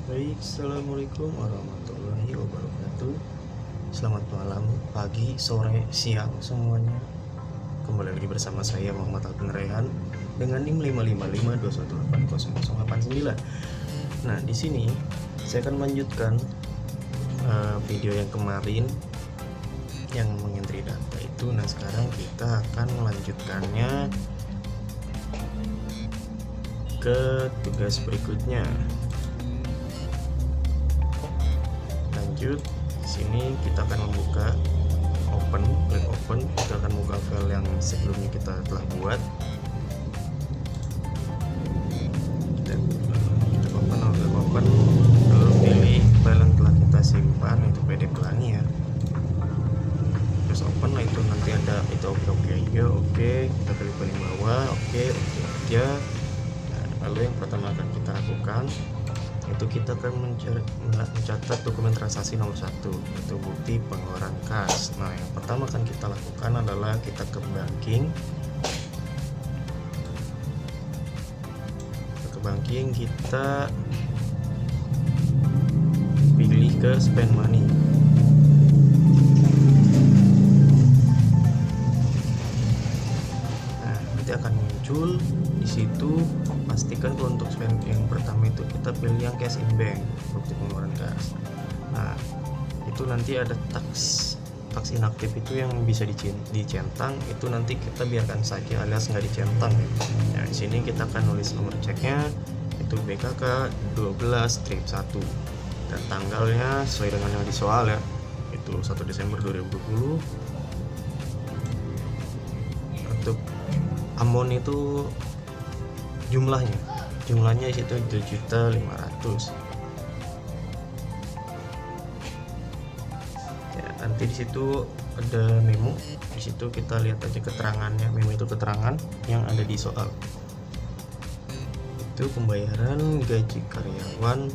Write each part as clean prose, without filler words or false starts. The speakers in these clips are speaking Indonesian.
Baik, assalamualaikum warahmatullahi wabarakatuh. Selamat malam, pagi, sore, siang semuanya. Kembali lagi bersama saya Muhammad Alvin Rehan dengan NIM 55521180089. Nah, di sini saya akan melanjutkan video yang kemarin yang mengentry data itu. Nah, sekarang kita akan melanjutkannya ke tugas berikutnya. Lanjut, di sini kita akan membuka klik open, kita akan membuka file yang sebelumnya kita telah buat. Dan kita open, lalu pilih file yang telah kita simpan, itu PDF Pelangi ya. Terus open lah, itu nanti ada itu oke aja, oke, kita klik paling bawah, oke aja. Lalu yang pertama akan kita lakukan itu kita akan mencatat dokumen transaksi nomor 1, itu bukti pengeluaran kas. Nah, yang pertama akan kita lakukan adalah kita ke banking. Kita pilih ke spend money. Nah, nanti akan muncul di situ. Pastikan kalau untuk spend yang pertama itu kita pilih yang cash in bank, bukti pengeluaran kas. Nah, itu nanti ada tax inaktif itu yang bisa dicentang, itu nanti kita biarkan saja alias nggak dicentang ya. Nah, di sini kita akan nulis nomor ceknya, itu BKK 12-1 dan tanggalnya sesuai dengan yang di soal ya, itu 1 Desember 2020. Untuk amount itu jumlahnya itu 2.500.000. Ya, nanti di situ ada memo. Di situ kita lihat aja keterangannya. Memo itu keterangan yang ada di soal. Itu pembayaran gaji karyawan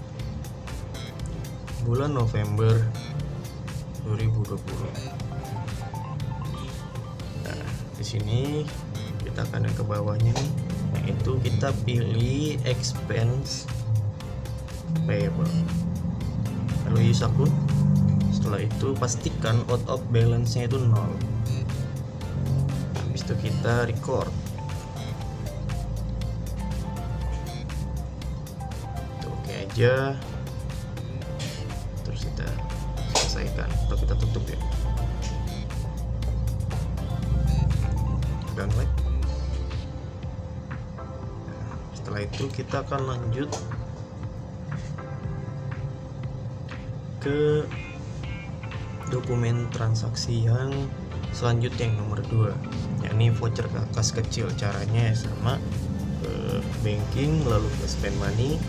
bulan November 2020. Nah, di sini kita akan ke bawahnya nih, yaitu kita pilih expense payable, lalu use akun. Setelah itu pastikan out of balance nya itu 0. Habis itu kita record, itu oke aja, terus kita selesaikan atau kita tutup ya, download. Setelah itu kita akan lanjut ke dokumen transaksi yang selanjutnya, yang nomor 2, yakni voucher kas kecil. Caranya sama, ke banking lalu ke spend money.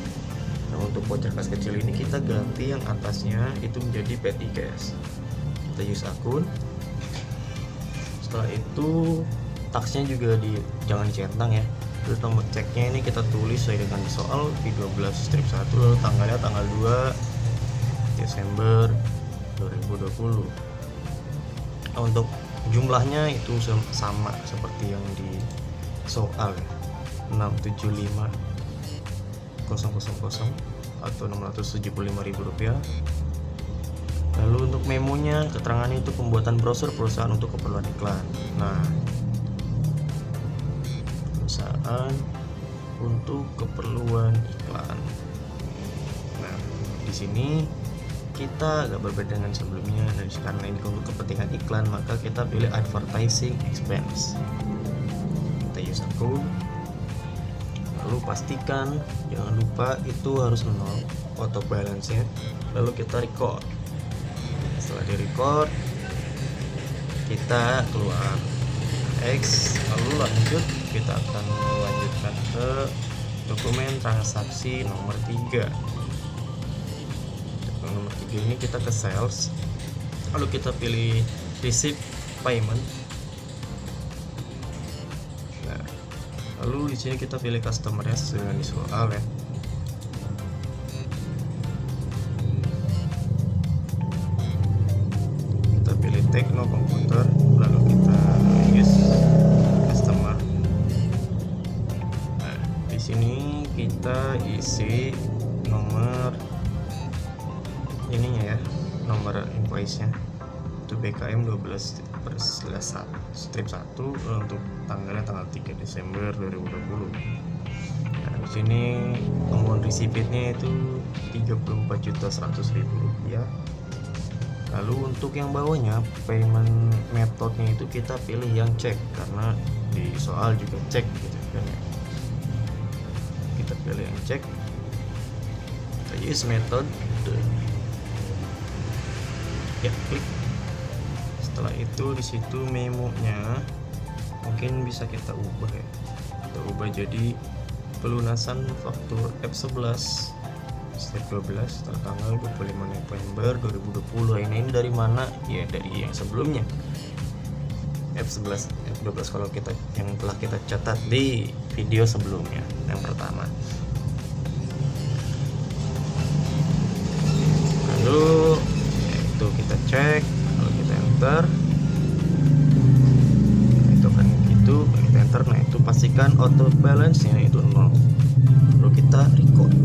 Nah, untuk voucher kas kecil ini kita ganti yang atasnya itu menjadi petty cash. Kita use akun. Setelah itu taxnya juga jangan dicentang ya. Terus nomor ceknya ini kita tulis sesuai dengan soal V12-1, lalu tanggalnya tanggal 2 Desember 2020. Nah, untuk jumlahnya itu sama seperti yang di soal ya, 675.000 atau 675.000 rupiah. Lalu untuk memonya, keterangannya itu pembuatan brosur perusahaan untuk keperluan iklan. Nah, perusahaan untuk keperluan iklan. Nah, di sini kita agak berbeda dengan sebelumnya, dan karena ini untuk kepentingan iklan maka kita pilih advertising expense. Kita use akun, lalu pastikan jangan lupa itu harus 0 auto balance nya, lalu kita record. Setelah di record kita keluar X, lalu lanjut kita akan melanjutkan ke dokumen transaksi nomor 3. Nomor 3 ini kita ke sales, lalu kita pilih receipt payment. Nah, lalu di sini kita pilih customer ya, sesuai dengan di soal ya. Kita pilih Tekno Komputer, lalu kita use customer. Nah, di sini kita isi nomor ininya ya, nomor invoice-nya itu BKM 12/11 strip 1 untuk tanggalnya tanggal 3 Desember 2020. Nah, di sini amount receipt-nya itu Rp34.100.000. Lalu untuk yang bawahnya payment methodnya itu kita pilih yang cek, karena di soal juga cek gitu kan ya. Kita pilih yang cek, kita use method ya, klik. Setelah itu di situ memonya mungkin bisa kita ubah ya, kita ubah jadi pelunasan faktur F11 step 12 tanggal 25 November 2020. Ini dari mana ya? Dari yang sebelumnya F11 F12 kalau kita yang telah kita catat di video sebelumnya yang pertama. Lalu itu kita cek, kalau kita enter itu kan gitu, kita enter, nah itu pastikan auto balance nya itu 0. Lalu kita record.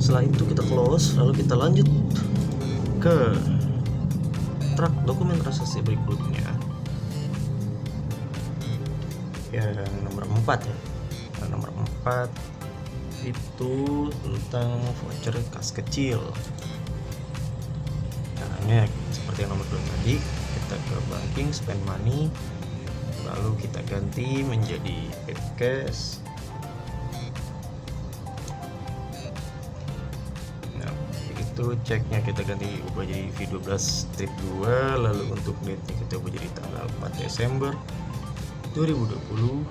Setelah itu kita close, lalu kita lanjut ke track dokumen transaksi berikutnya yang nomor 4 ya. Yang nomor 4 itu tentang voucher kas kecil. Caranya seperti yang nomor 2 tadi, kita ke banking spend money, lalu kita ganti menjadi paid cash. Itu ceknya kita ganti ubah jadi V12 strip 2, lalu untuk date-nya kita ubah jadi tanggal 4 Desember 2020,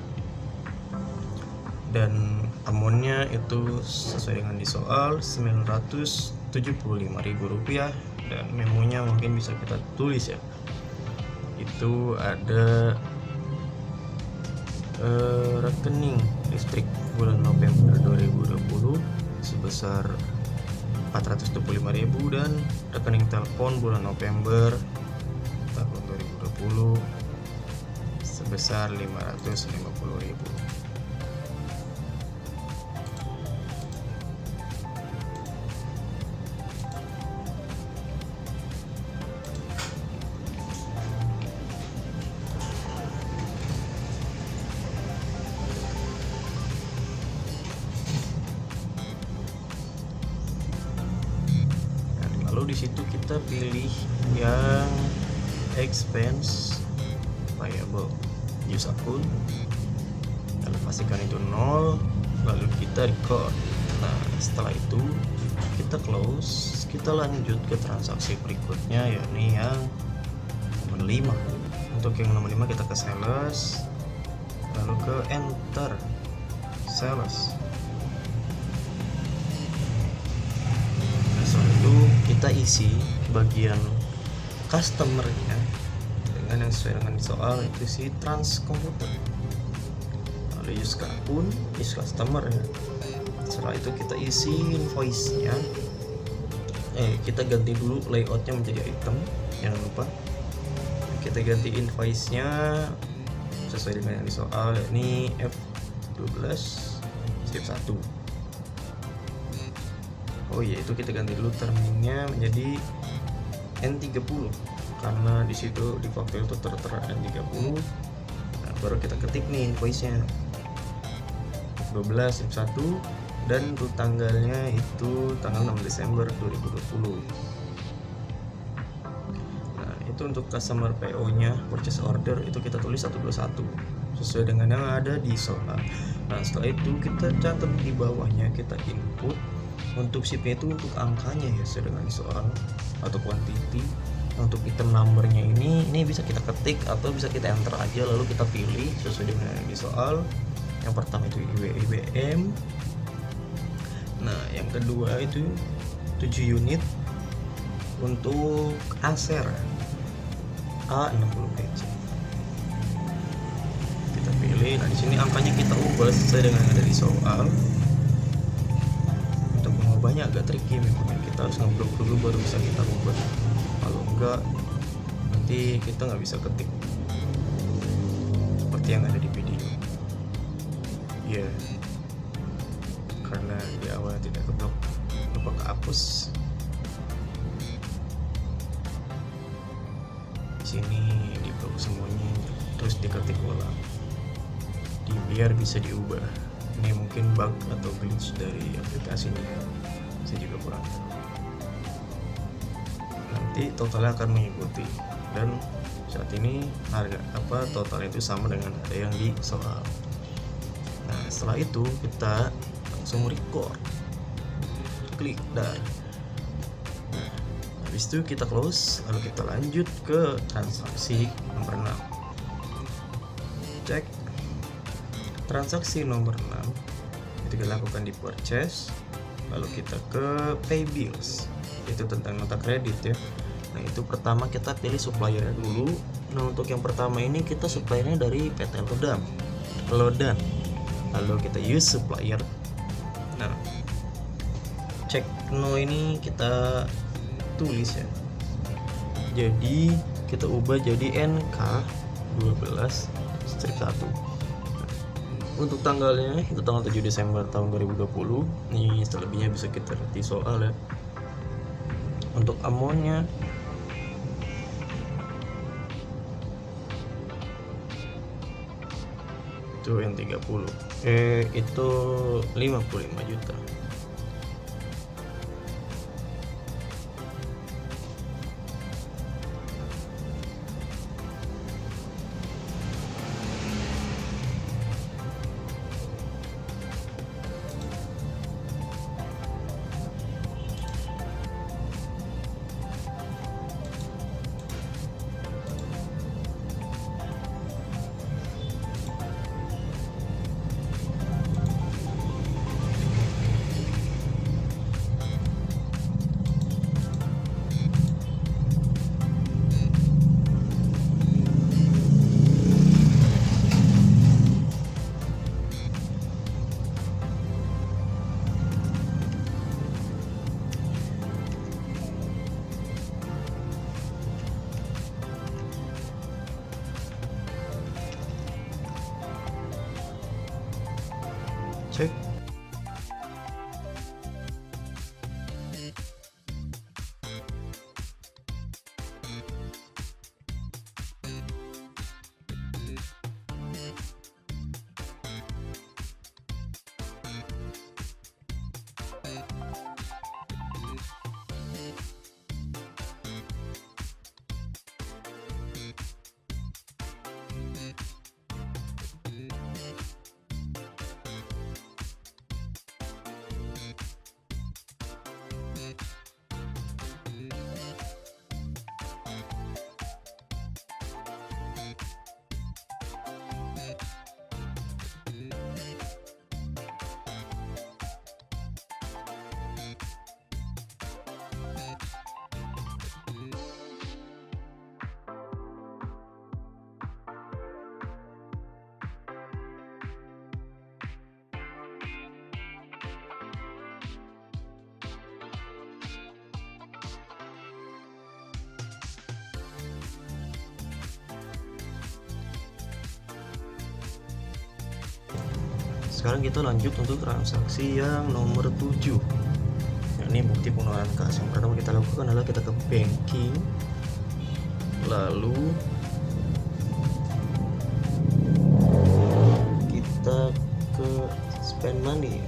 dan amount-nya itu sesuai dengan di soal Rp975.000, dan memonya mungkin bisa kita tulis ya. Itu ada rekening listrik bulan November 2020 sebesar Rp425.000 dan rekening telepon bulan November tahun 2020 sebesar Rp550.000. Lalu di situ kita pilih yang expense payable, use akun, lalu pastikan itu 0, lalu kita record. Nah setelah itu kita close, kita lanjut ke transaksi berikutnya, yakni yang nomor 5. Untuk yang nomor 5 kita ke sales, lalu ke enter sales. Setelah itu kita isi bagian customer-nya dengan yang sesuai dengan soal, itu si trans komputer, lalu use ke akun, use customer ya. Setelah itu kita isi invoice-nya, kita ganti dulu layoutnya menjadi item, jangan lupa kita ganti invoice-nya sesuai dengan yang di soal, yakni F12 strip 1. Oh iya, itu kita ganti dulu terminnya menjadi N30 karena di situ di faktur itu tertera N30. Nah, baru kita ketik nih invoice-nya F12 strip 1 dan untuk tanggalnya itu tanggal 6 Desember 2020. Nah, itu untuk customer PO-nya, purchase order, itu kita tulis 121 sesuai dengan yang ada di soal. Nah, setelah itu kita catat di bawahnya, kita input untuk shipnya itu untuk angkanya ya sesuai dengan soal atau quantity. Untuk item numbernya ini bisa kita ketik atau bisa kita enter aja, lalu kita pilih sesuai dengan yang di soal. Yang pertama itu IBM. Nah yang kedua itu 7 unit untuk Acer A60 PC. Kita pilih. Nah di sini angkanya kita ubah sesuai dengan yang ada di soal. ngubahnya agak tricky memang ya. Kita harus ngeblok dulu baru bisa kita ubah, kalau enggak nanti kita nggak bisa ketik seperti yang ada di video ya, karena di awal tidak keblok, lupa kehapus. Sini di blok semuanya, terus diketik ulang biar bisa diubah. Ini mungkin bug atau glitch dari aplikasinya, saya juga kurang tahu. Nanti totalnya akan mengikuti, dan saat ini harga total itu sama dengan ada yang di soal. Nah setelah itu kita langsung record, klik dan habis itu kita close, lalu kita lanjut ke transaksi nomor 6. Cek transaksi nomor 6 itu dilakukan di purchase, lalu kita ke pay bills, itu tentang nota kredit ya. Nah itu pertama kita pilih suppliernya dulu. Nah untuk yang pertama ini kita suppliernya dari PT Lodan, lalu kita use supplier. Nah cek no ini kita tulis ya, jadi kita ubah jadi NK12-1. Untuk tanggalnya itu tanggal 7 Desember tahun 2020. Nih selebihnya bisa kita lihat di soal ya. Untuk amonnya itu yang 30, itu 55 juta. Cek sekarang kita lanjut untuk transaksi yang nomor 7. Nah, ini bukti pengeluaran kas. Yang pertama kita lakukan adalah kita ke banking, lalu kita ke spend money,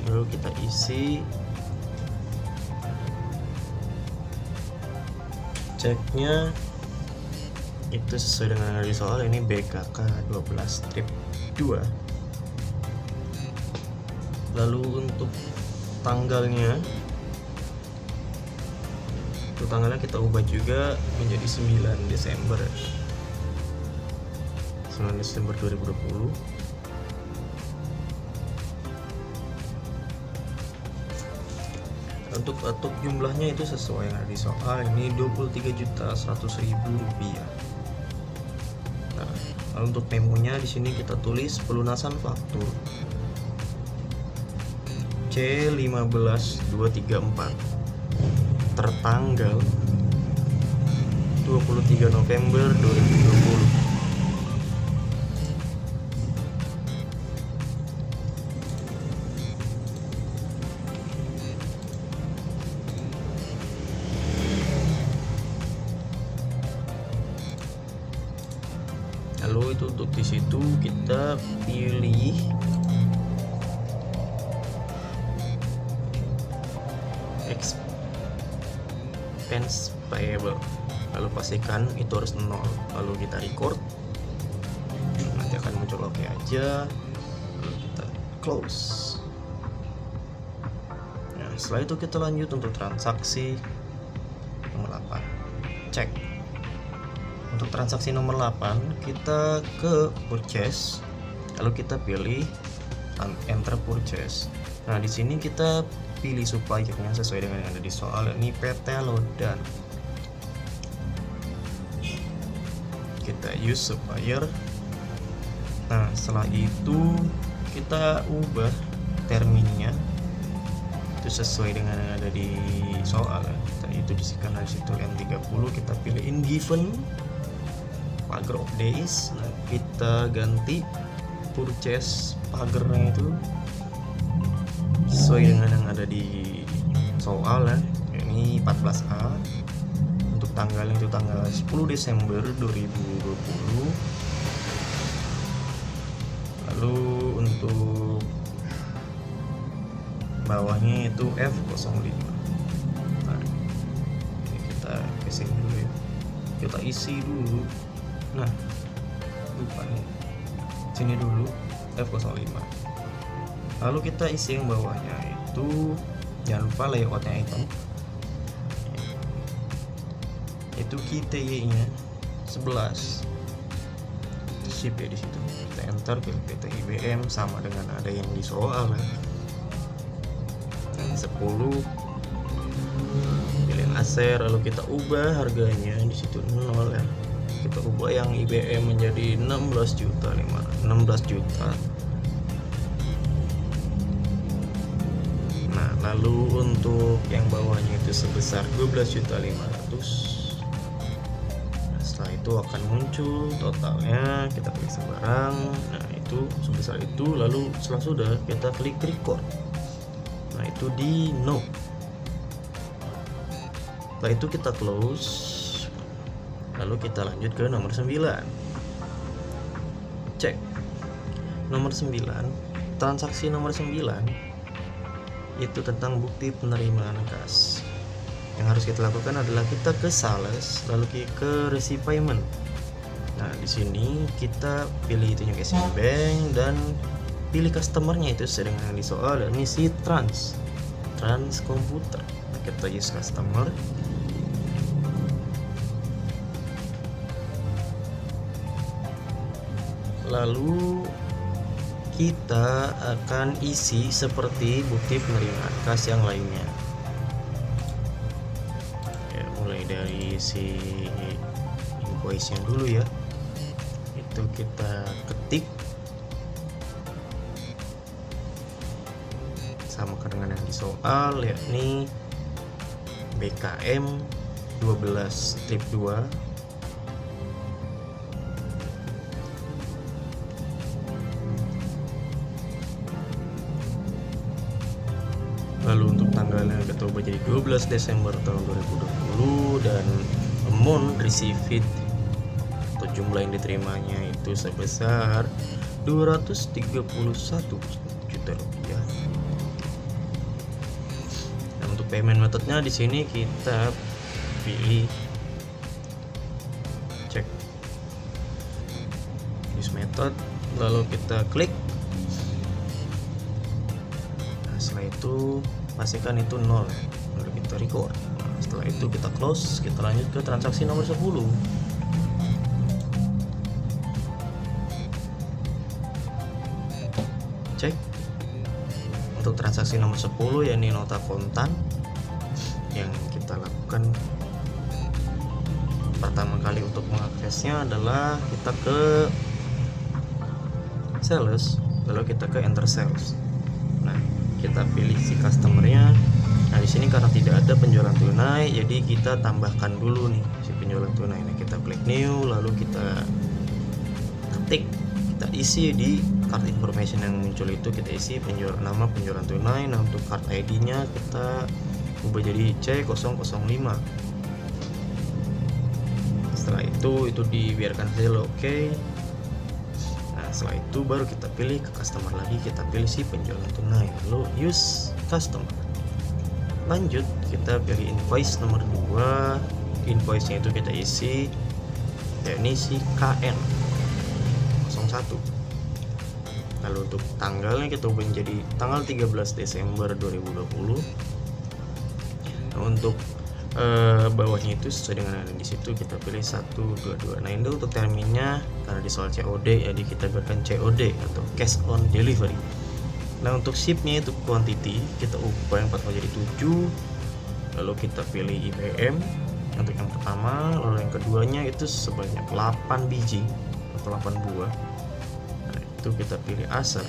lalu kita isi ceknya itu sesuai dengan dari soal. Ini BKK 12-2. Lalu untuk tanggalnya kita ubah juga menjadi 9 Desember 2020. Untuk jumlahnya itu sesuai yang ada di soal. Ini 23.100.000 rupiah. Nah, lalu untuk memonya di sini kita tulis pelunasan faktur. C15234 tertanggal 23 November 2020. Lalu itu untuk di situ kita pilih expense payable, lalu pastikan itu harus 0, lalu kita record, nanti akan muncul oke aja, lalu kita close. Nah, setelah itu kita lanjut untuk transaksi nomor 8, cek. Untuk transaksi nomor 8 kita ke purchase, lalu kita pilih enter purchase. Nah, di sini kita pilih suppliernya sesuai dengan yang ada di soal, ini PT Lodan. Kita use supplier. Nah, setelah itu kita ubah terminnya itu sesuai dengan yang ada di soal. Itu disikan dari situ N30, kita pilih in given pagar of days. Nah, kita ganti purchase pagarnya itu sesuai dengan yang ada di soal ya. Ini 14A. Untuk tanggal itu tanggal 10 Desember 2020. Lalu untuk bawahnya itu F05. Nah, ini kita casing dulu ya. Kita isi dulu. Nah, lupa nih, sini dulu F05. Lalu kita isi yang bawahnya itu, jangan lupa layoutnya item itu KTY nya 11, shift ya di situ. Kita enter, pilih PT IBM sama dengan ada yang di soal ya. Yang 10 pilih aser, lalu kita ubah harganya di situ 0 ya. Kita ubah yang IBM menjadi 16 juta. Nah, lalu untuk yang bawahnya itu sebesar 12.500.000. Nah, setelah itu akan muncul totalnya, kita pilih sembarang. Nah, itu sebesar itu, lalu setelah sudah kita klik record. Nah, itu di no. Setelah itu kita close. Lalu kita lanjut ke nomor 9. Cek. Nomor 9, transaksi nomor 9 itu tentang bukti penerimaan kas. Yang harus kita lakukan adalah kita ke sales, lalu ke receive payment. Nah, di sini kita pilih itunya casing bank dan pilih customernya itu sesuai dengan yang di soal, dan isi trans komputer. Nah, kita use customer. Lalu kita akan isi seperti bukti penerimaan kas yang lainnya ya, mulai dari si invoice-nya dulu ya. Itu kita ketik sama dengan yang di soal, yakni BKM 12 strip 2. Lalu untuk tanggalnya kita ubah jadi 12 Desember tahun 2020, dan amount received atau jumlah yang diterimanya itu sebesar 231 juta rupiah. Nah, untuk payment methodnya di sini kita pilih cek use method, lalu kita klik. Setelah itu pastikan itu 0, lalu kita record. Nah, setelah itu kita close, kita lanjut ke transaksi nomor 10. Cek. Untuk transaksi nomor 10 yakni nota kontan, yang kita lakukan pertama kali untuk mengaksesnya adalah kita ke sales, lalu kita ke enter sales. Nah, kita pilih si customernya. Nah di sini karena tidak ada penjualan tunai, jadi kita tambahkan dulu nih si penjualan tunai. Nah kita klik new, lalu kita ketik, kita isi di card information yang muncul itu, kita isi nama penjualan tunai. Nah untuk card ID nya kita ubah jadi C005. Setelah itu dibiarkan saja oke. Nah setelah itu baru kita pilih ke customer lagi, kita pilih si penjualan tunai, lalu use customer. Lanjut kita pilih invoice nomor 2. Invoice nya itu kita isi yakni si KN 01. Lalu untuk tanggalnya kita ubah menjadi tanggal 13 Desember 2020. Nah, untuk bawahnya itu sesuai dengan yang ada di situ, kita pilih 122. Nah ini untuk terminnya karena di soal COD, jadi kita biarkan COD atau cash on delivery. Nah untuk shipnya itu quantity kita ubah yang pertama jadi 7, lalu kita pilih IBM untuk yang pertama, lalu yang keduanya itu sebanyak 8 biji atau 8 buah. Nah itu kita pilih Acer.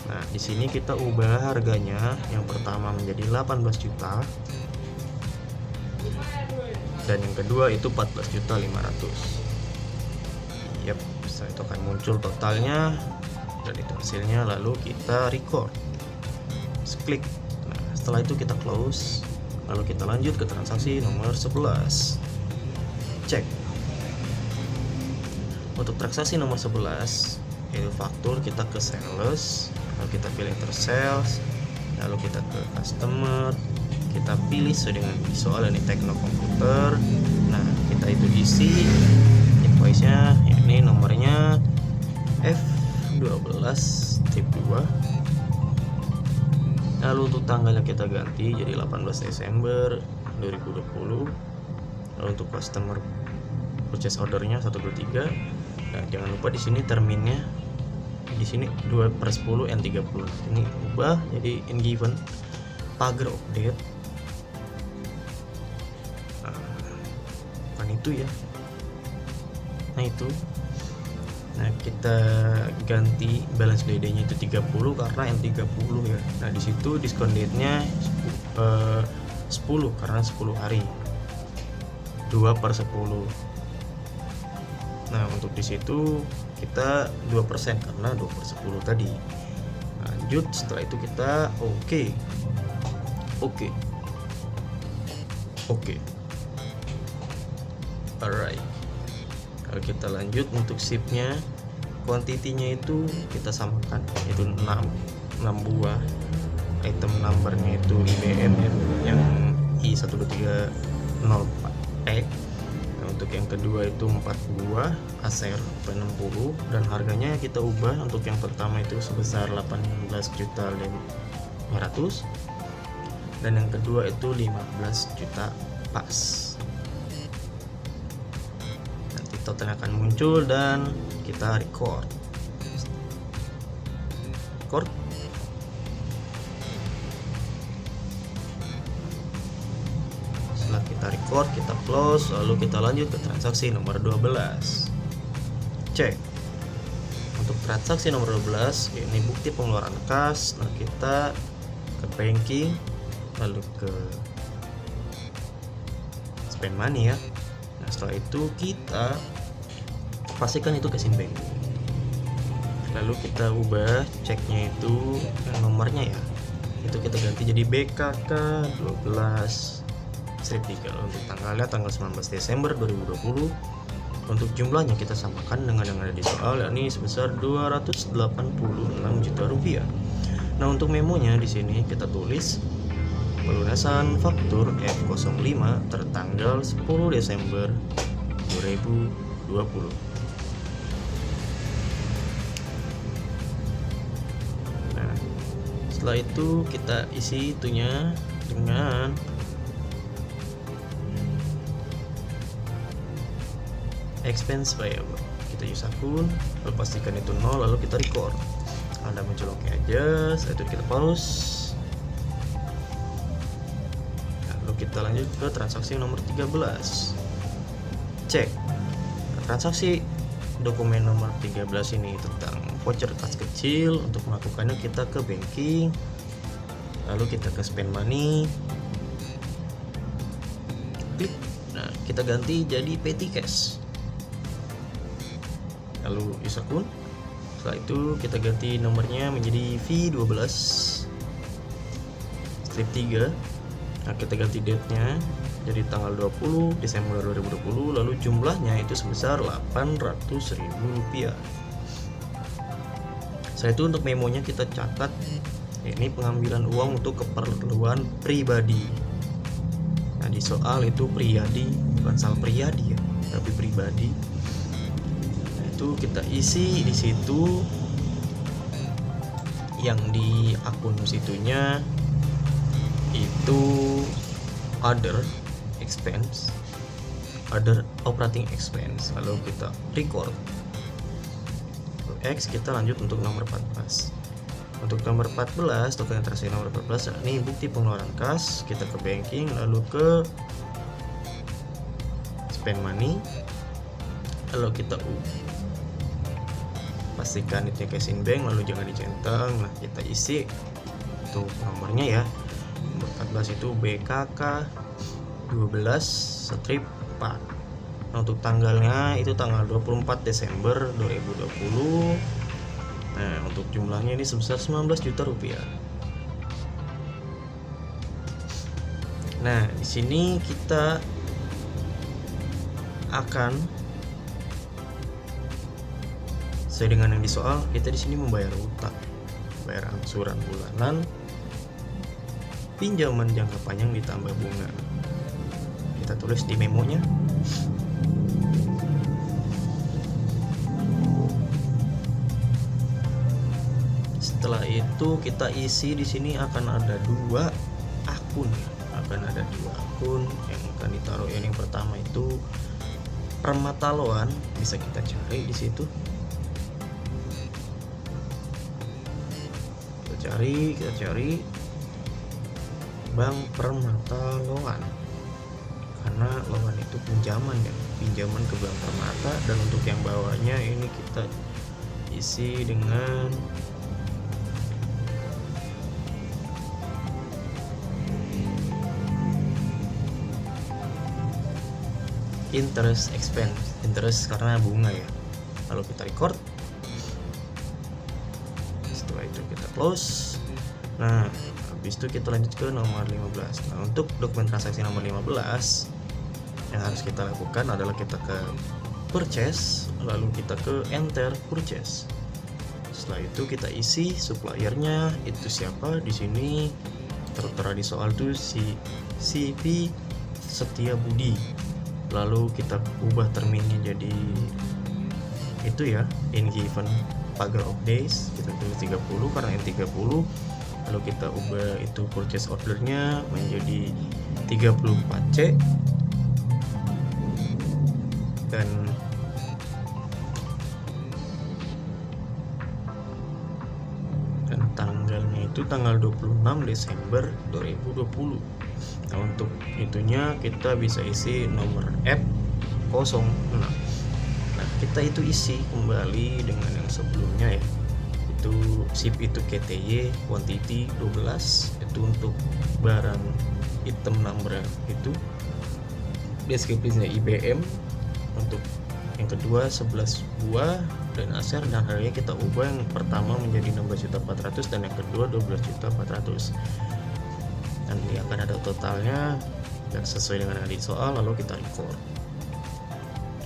Nah di sini kita ubah harganya yang pertama menjadi 18 juta dan yang kedua itu 14.500.000. Yap, setelah itu akan muncul totalnya dan itu hasilnya, lalu kita record, klik. Nah setelah itu kita close, lalu kita lanjut ke transaksi nomor 11. Cek untuk transaksi nomor 11 yaitu faktur, kita ke sales, lalu kita pilih enter sales, lalu kita ke customer, kita pilih sesuai dengan soal ini Tekno Komputer. Nah kita itu isi invoice nya, ini nomornya F12 tip 2. Lalu untuk tanggalnya kita ganti jadi 18 Desember 2020. Lalu untuk customer purchase ordernya 123. Nah jangan lupa di sini terminnya di sini 2/10 N30. Ini ubah jadi in given pagar update. Itu ya. Nah itu. Nah kita ganti balance DD-nya itu 30 karena N30 ya. Nah di situ diskon date-nya 10 karena 10 hari. 2/10. Nah untuk di situ kita 2% karena 2/10 tadi. Lanjut, setelah itu kita oke. Alright, kalau kita lanjut untuk shipnya, quantity-nya itu kita samakan, itu 6 buah. Item numbernya itu IBM ya, yang I12304P. Nah, untuk yang kedua itu 4 buah Acer P60 dan harganya kita ubah. Untuk yang pertama itu sebesar 18.500.000 dan yang kedua itu 15 juta pas. Total akan muncul dan kita record. Setelah kita record, kita close, lalu kita lanjut ke transaksi nomor 12. Cek untuk transaksi nomor 12, ini bukti pengeluaran kas. Nah kita ke banking, lalu ke spend money ya. Nah setelah itu kita pastikan itu casing bank, lalu kita ubah ceknya itu nomornya ya, itu kita ganti jadi BKK 12/3. Untuk tanggalnya tanggal 19 Desember 2020. Untuk jumlahnya kita samakan dengan yang ada di soal, yakni sebesar 286 juta rupiah. Nah untuk memonya di sini kita tulis pelunasan faktur F05 tertanggal 10 Desember 2020. Setelah itu kita isi itunya dengan expense payable. Kita use akun, lalu pastikan itu 0, lalu kita record. Anda muncul oke aja. Setelah itu kita pause. Lalu kita lanjut ke transaksi nomor 13. Cek transaksi dokumen nomor 13 ini tentang voucher kas kecil. Untuk melakukannya kita ke banking, lalu kita ke spend money, klik. Nah, kita ganti jadi petty cash, lalu use akun. Setelah itu kita ganti nomornya menjadi V12 strip 3. Nah, kita ganti date-nya jadi tanggal 20 Desember 2020, lalu jumlahnya itu sebesar Rp800.000. Setelah itu untuk memonya kita catat, ini pengambilan uang untuk keperluan pribadi. Nah, di soal itu priyadi, bukan Sal Priadi ya, tapi pribadi. Nah, itu kita isi di situ, yang di akun situnya itu other expense, other operating expense, lalu kita record. X, kita lanjut untuk nomor 14. Untuk nomor 14, token transaksi nomor 14, ini bukti pengeluaran kas. Kita ke banking, lalu ke spend money, lalu kita pastikan itu casing bank, lalu jangan dicentang. Nah, kita isi untuk nomornya ya. Nomor 14 itu BKK 12 strip 4. Nah, untuk tanggalnya itu tanggal 24 Desember 2020. Nah, untuk jumlahnya ini sebesar 19 juta rupiah. Nah, di sini kita akan sesuai dengan yang di soal, kita di sini membayar utang, bayar angsuran bulanan, pinjaman jangka panjang ditambah bunga. Kita tulis di memonya. Setelah itu kita isi di sini akan ada dua akun, yang akan ditaruh. Yang pertama itu Permataloan, bisa kita cari di situ. Kita cari Bank Permataloan, karena loan itu pinjaman ke Bank Permata. Dan untuk yang bawahnya ini kita isi dengan interest expense, interest karena bunga ya. Lalu kita record. Setelah itu kita close. Nah, habis itu kita lanjut ke nomor 15. Nah, untuk dokumen transaksi nomor 15 yang harus kita lakukan adalah kita ke purchase, lalu kita ke enter purchase. Setelah itu kita isi suppliernya itu siapa. Di sini tertera di soal tuh si CP Setia Budi. Lalu kita ubah terminnya jadi itu ya, in given pagar of days, kita tulis 30 karena N30. Lalu kita ubah itu purchase ordernya menjadi 34C, dan tanggalnya itu tanggal 26 Desember 2020. Nah, untuk itunya kita bisa isi nomor F06. Nah, kita itu isi kembali dengan yang sebelumnya ya. Itu SIP itu KTY quantity 12, itu untuk barang item number itu. Deskripsinya IBM. Untuk yang kedua 11 buah dan aser, dan harganya kita ubah yang pertama menjadi 16.400.000 dan yang kedua 12.400.000. Nanti akan ada totalnya dan sesuai dengan yang di soal, lalu kita record.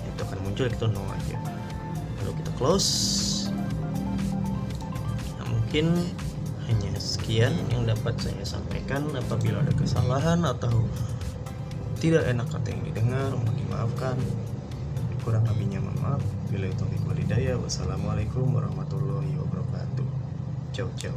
Itu akan muncul, kita no aja. Lalu kita close. Nah, mungkin hanya sekian yang dapat saya sampaikan. Apabila ada kesalahan atau tidak enak kata yang didengar, mohon dimaafkan. Kurang lebihnya mohon maaf. Bila itu wal hidayah. Wassalamualaikum warahmatullahi wabarakatuh. Ciao ciao.